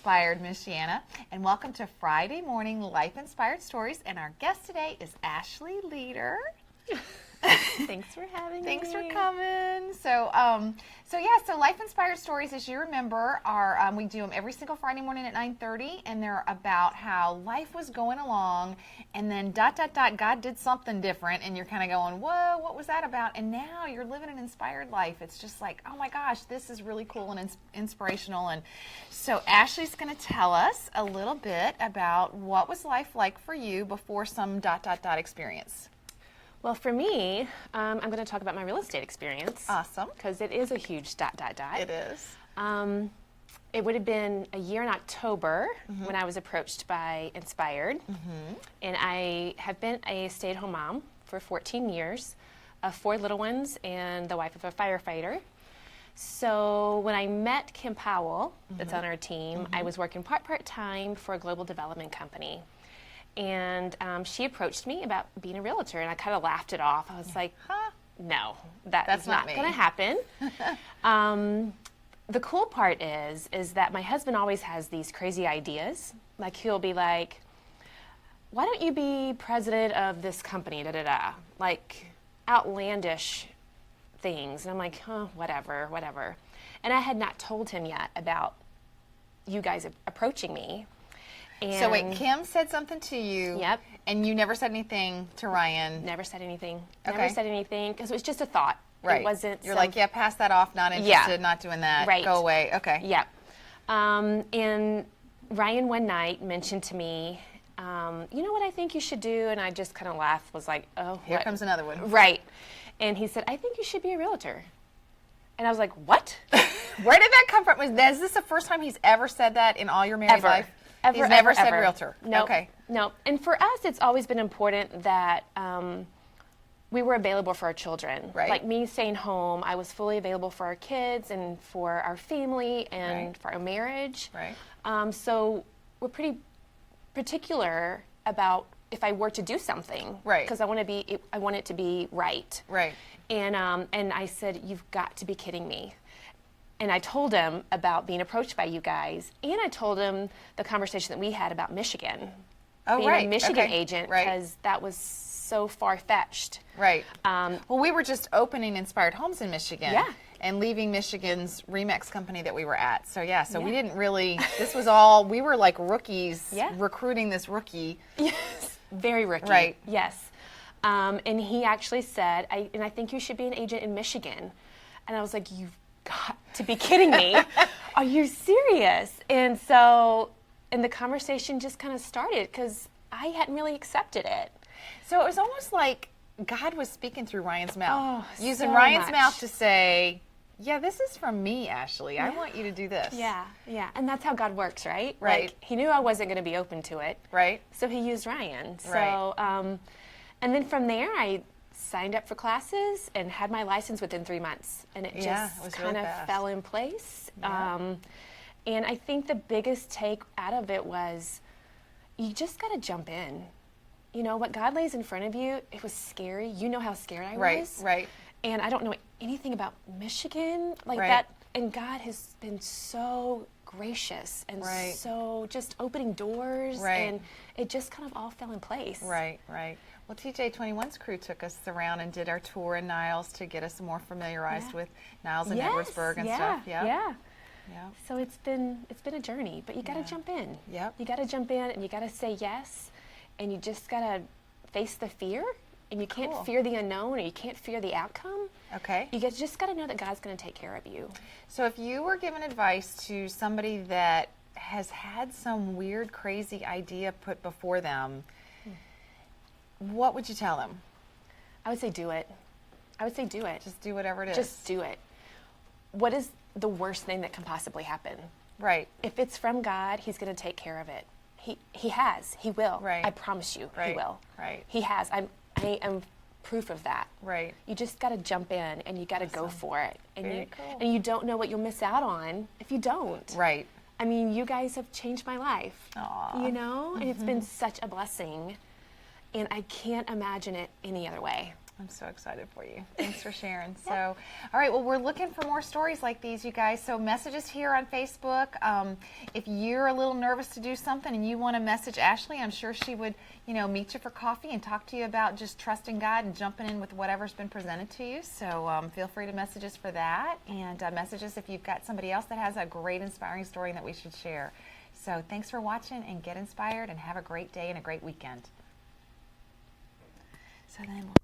Inspired, Michiana, and welcome to Friday Morning Life Inspired Stories. And our guest today is Ashley Leader. Thanks for having me. Thanks for coming. So Life Inspired Stories, as you remember, are we do them every single Friday morning at 9:30, and they're about how life was going along, and then ... God did something different, and you're kind of going, whoa, what was that about? And now you're living an inspired life. It's just like, oh my gosh, this is really cool and inspirational. And so Ashley's going to tell us a little bit about what was life like for you before some ... experience. Well, for me, I'm going to talk about my real estate experience. Awesome. Because it is a huge ... It is. It would have been a year in October when I was approached by Inspired. And I have been a stay-at-home mom for 14 years, of 4 little ones, and the wife of a firefighter. So when I met Kim Powell, that's on our team, I was working part-time for a global development company. And she approached me about being a realtor, and I kind of laughed it off. I was like, no, that's not going to happen. The cool part is that my husband always has these crazy ideas. Like, he'll be like, why don't you be president of this company, like outlandish things. And I'm like, whatever. And I had not told him yet about you guys approaching me. And so wait, Kim said something to you. Yep. And you never said anything to Ryan. Never said anything. Okay. Never said anything because it was just a thought. Right. It wasn't. You're like, yeah, pass that off. Not interested. Not doing that. Right. Go away. Okay. Yep. And Ryan one night mentioned to me, you know what I think you should do? And I just kind of laughed. Was like, oh, here comes another one. Right. And he said, I think you should be a realtor. And I was like, what? Where did that come from? Is this the first time he's ever said that in all your married life? He's never said realtor. No. Okay. No. And for us, it's always been important that we were available for our children. Right. Like me staying home, I was fully available for our kids and for our family and for our marriage. Right. So we're pretty particular about if I were to do something. Right. Because I want it to be right. Right. And I said, you've got to be kidding me. And I told him about being approached by you guys, and I told him the conversation that we had about Michigan. Oh, being right. a Michigan Okay. agent, Right. because that was so far-fetched. Right. Well, we were just opening Inspired Homes in Michigan. Yeah. And leaving Michigan's Remax company that we were at. So, we didn't really, this was all, we were like rookies recruiting this rookie. Yes. Very rookie. Right. Yes. And he actually said, I think you should be an agent in Michigan. And I was like, you've got to be kidding me. Are you serious? And so, and the conversation just kind of started because I hadn't really accepted it. So it was almost like God was speaking through Ryan's mouth. Oh, using so Ryan's much. mouth to say, yeah, this is from me, Ashley. I want you to do this. Yeah. And that's how God works, right? Right. Like, he knew I wasn't going to be open to it. Right. So he used Ryan. So, Right. And then from there, I signed up for classes and had my license within 3 months. And it just kind of fell in place. Yeah. And I think the biggest take out of it was you just got to jump in. You know, what God lays in front of you, it was scary. You know how scared I was. Right. And I don't know anything about Michigan like Right. that. And God has been so gracious and Right. so just opening doors. Right. And it just kind of all fell in place. Right. Well, TJ21's crew took us around and did our tour in Niles to get us more familiarized with Niles and Edwardsburg and stuff. Yeah. Yeah. So it's been a journey, but you got to jump in. Yep. You got to jump in and you got to say yes, and you just got to face the fear, and you can't fear the unknown, or you can't fear the outcome. Okay. You just got to know that God's going to take care of you. So if you were giving advice to somebody that has had some weird, crazy idea put before them, what would you tell them? I would say do it. Just do whatever it is. Just do it. What is the worst thing that can possibly happen? Right. If it's from God, he's going to take care of it. He has. He will. Right. I promise you, Right. he will. Right. He has. I am proof of that. Right. You just got to jump in and you got to go for it. And Very cool. and you don't know what you'll miss out on if you don't. Right. I mean, you guys have changed my life. Aw. You know, and it's been such a blessing. And I can't imagine it any other way. I'm so excited for you. Thanks for sharing. So, all right, well, we're looking for more stories like these, you guys. So message us here on Facebook. If you're a little nervous to do something and you want to message Ashley, I'm sure she would, meet you for coffee and talk to you about just trusting God and jumping in with whatever's been presented to you. So feel free to message us for that. And message us if you've got somebody else that has a great inspiring story that we should share. So thanks for watching, and get inspired, and have a great day and a great weekend. So then we'll